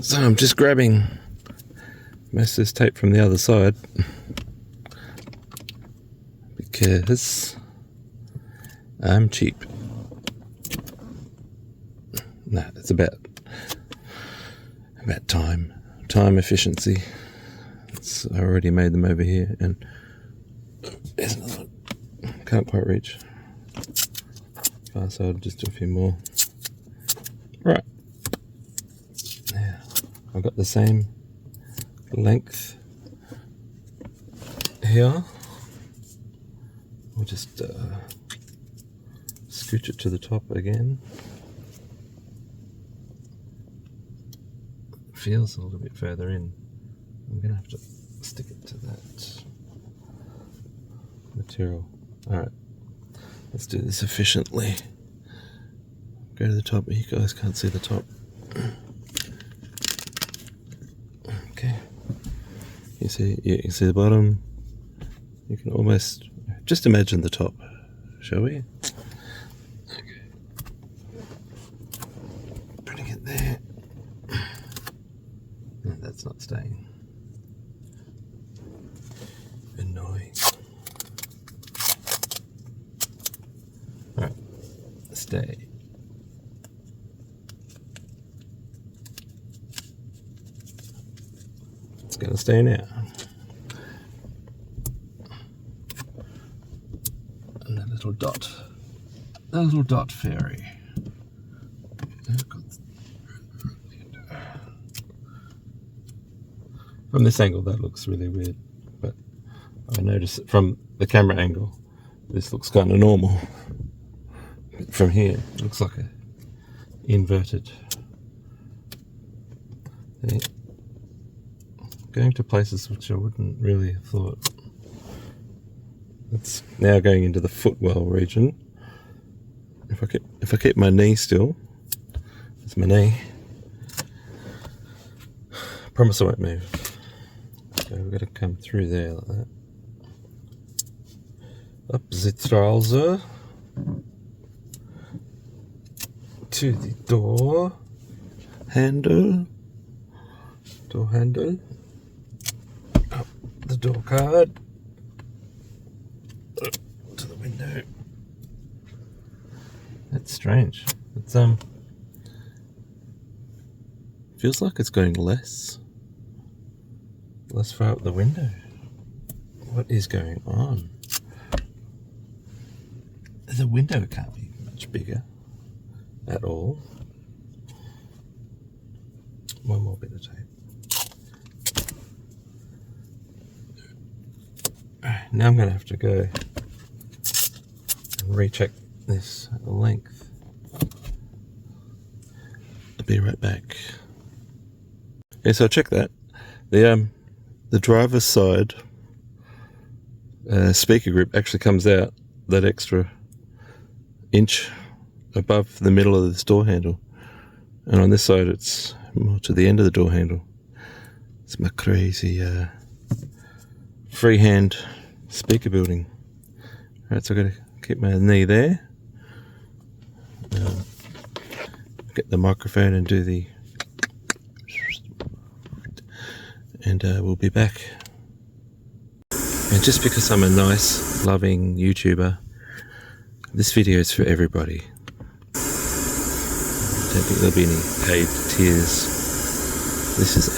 So I'm just grabbing most of this tape from the other side because I'm cheap. No, it's about time efficiency. I already made them over here, and there's another one. Can't quite reach. So I'll just do a few more. Right. Now I've got the same length here. We'll just scooch it to the top again. Feels a little bit further in. I'm gonna have to stick it to that material. Alright, let's do this efficiently. Go to the top. You guys can't see the top. Okay. You can see the bottom. You can almost just imagine the top, shall we? Okay. Putting it there. No, that's not staying. Annoying. Alright, stay. It's gonna stay now. And that little dot fairy. From this angle that looks really weird, but I notice it from the camera angle this looks kind of normal. But from here it looks like a inverted thing. Going to places which I wouldn't really have thought. It's now going into the footwell region. If I keep my knee still, it's my knee. I promise I won't move. So we've got to come through there like that. Up the trouser to the door handle. Up the door card to the window. That's strange. It's feels like it's going less far up the window. What is going on? The window can't be much bigger at all. One more bit of tape. Now I'm going to have to go and recheck this length. I'll be right back. Okay, so I'll check that. The driver's side speaker grip actually comes out that extra inch above the middle of this door handle, and on this side it's more to the end of the door handle. It's my crazy freehand speaker building. Alright, so I've got to keep my knee there, get the microphone and do the, and we'll be back. And just because I'm a nice, loving YouTuber, this video is for everybody. I don't think there'll be any paid tears. This is a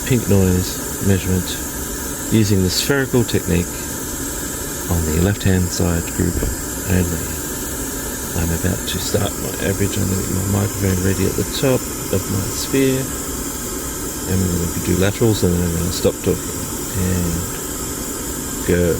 pink noise measurement using the spherical technique on the left hand side group only. I'm about to start my average. I'm going to get my microphone ready at the top of my sphere, and we're going to do laterals, and then I'm going to stop talking and go.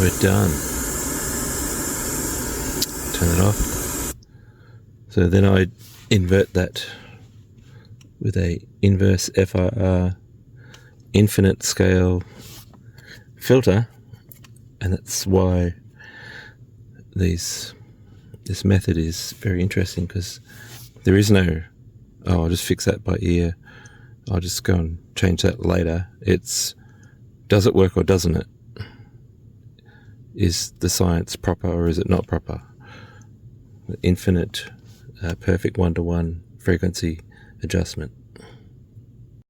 we're done. Turn it off. So then I invert that with a inverse FIR infinite scale filter, and that's why this method is very interesting, because there is no, oh, I'll just fix that by ear, I'll just go and change that later. It's, does it work or doesn't it? Is the science proper or is it not proper? Infinite perfect one-to-one frequency adjustment.